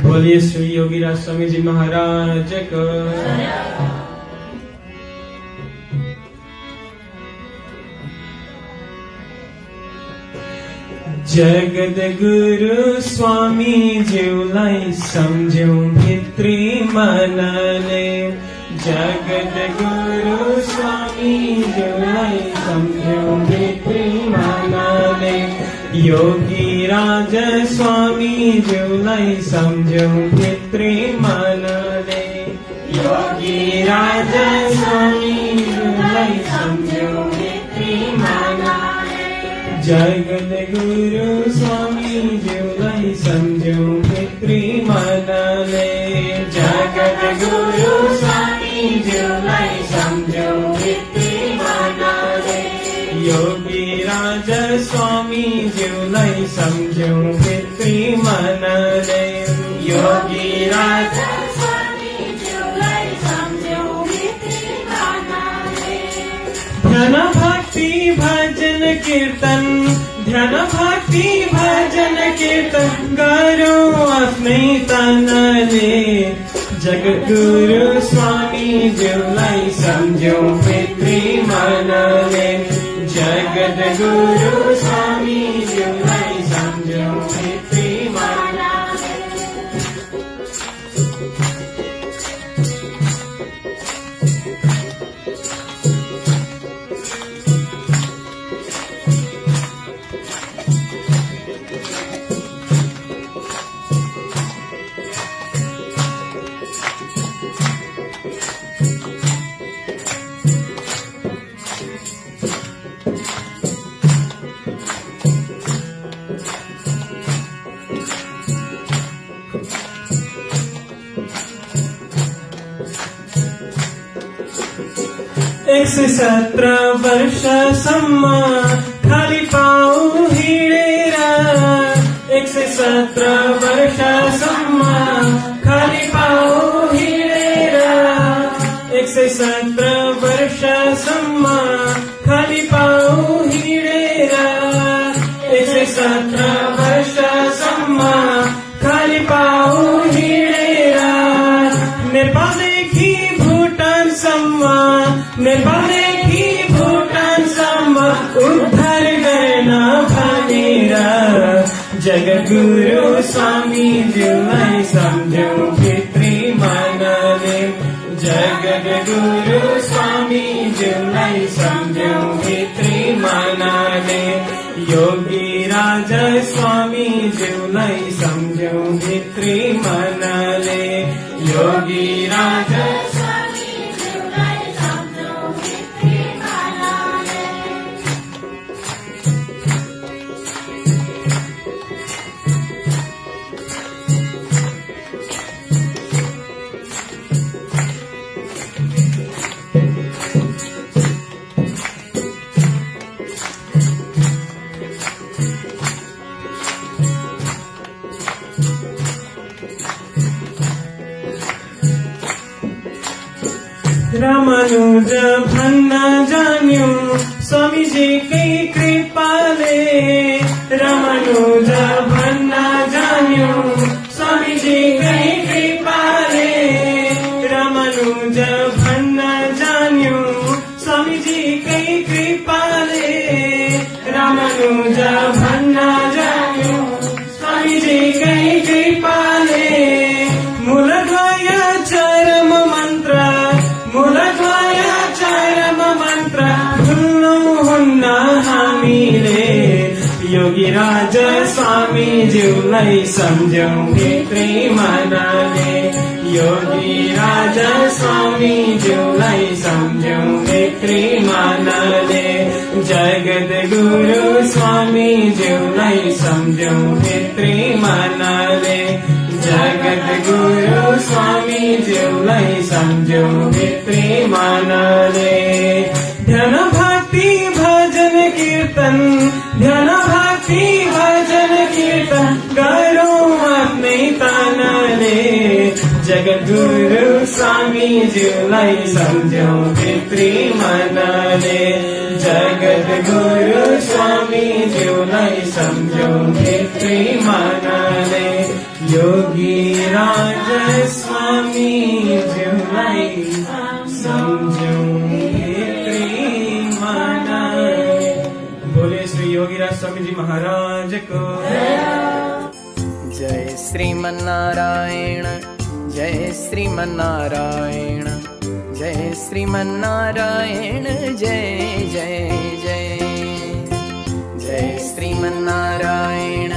बोलिए श्री योगीराज स्वामी जी महाराज को। जगत गुरु स्वामी जीवलाई समझो भित्री मनले। जगत गुरु स्वामी जीवलाई समझो भित्री मनले। योगी राज स्वामी जीवलाई समझो भित्री मनले। योगी राज स्वामी जीवलाई समझो भित्री मनले। जगत गुरु स्वामी जीवलाई समझो भित्री मनले। जगत गुरु स्वामी जीवलाई समझो भित्री मनले। योगी राज स्वामी जीवलाई समझो भित्री मनले। योगी राज स्वामी जीवलाई समझो भित्री मनले। ध्यान भक्ति भजन कीर्तन, ध्यान भक्ति भजन कीर्तन करो आफ्नै तनले। जगत गुरु स्वामी जीवलाई सम्झौ भित्री मनले। जगत गुरु स्वामी जीवलाई सम्झौ भित्री मनले। एक सय 17 वर्षसम्म खाली पाउ हिँडेर। 117 वर्षसम्म खाली पाउ हिँडेर। 117 वर्षसम्म खाली पाउ हिँडेर। 117 वर्षसम्म खाली पाउ हिँडेर। नेपालदेखि भुटानसम्म, नेपालदेखि भुटानसम्म उद्धार गर्न भनेर। जगत गुरु स्वामी जीवलाई सम्झौ भित्री मनले। जगत गुरु स्वामी जीवलाई सम्झौ भित्री मनले। योगी राज स्वामी जीवलाई सम्झौ भित्री मनले। योगी राज रामानुज भन्न जान्यो स्वामीजीकै कृपाले। रामानुज भन्न जान्यो स्वामीजीकै कृपाले। रामानुज भन्न जान्यो स्वामीजीकै कृपाले। रामानुज भन्न जान्यो स्वामीजीकै कृपाले। मूलद्वय चरम मन्त्र, मूलद्वय चरम मन्त्र भुल्नुहुन्न हामीले। योगी राज स्वामी जीवलाई सम्झौ भित्री मनले। योगी राज स्वामी जीवलाई सम्झौ भित्री मनले। जगत गुरु स्वामी जीवलाई सम्झौ भित्री मनले। जगत गुरु स्वामी जीवलाई सम्झौ भित्री मनले। ध्यान भक्ति भजन कीर्तन, ध्यान भक्ति भजन कीर्तन गरौँ आफ्नै तनले। जगत गुरु स्वामी जीवलाई सम्झौ भित्री मनले। जगत गुरु स्वामी जीवलाई सम्झौ भित्री मनले। योगी राज स्वामी जुलाई समझो बोले श्री योगीराज स्वामी जी महाराज को। जय श्रीमन्नारायण जय श्रीमन्नारायण जय श्रीमन्नारायण जय जय जय जय श्रीमन्नारायण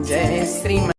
जय श्रीमन्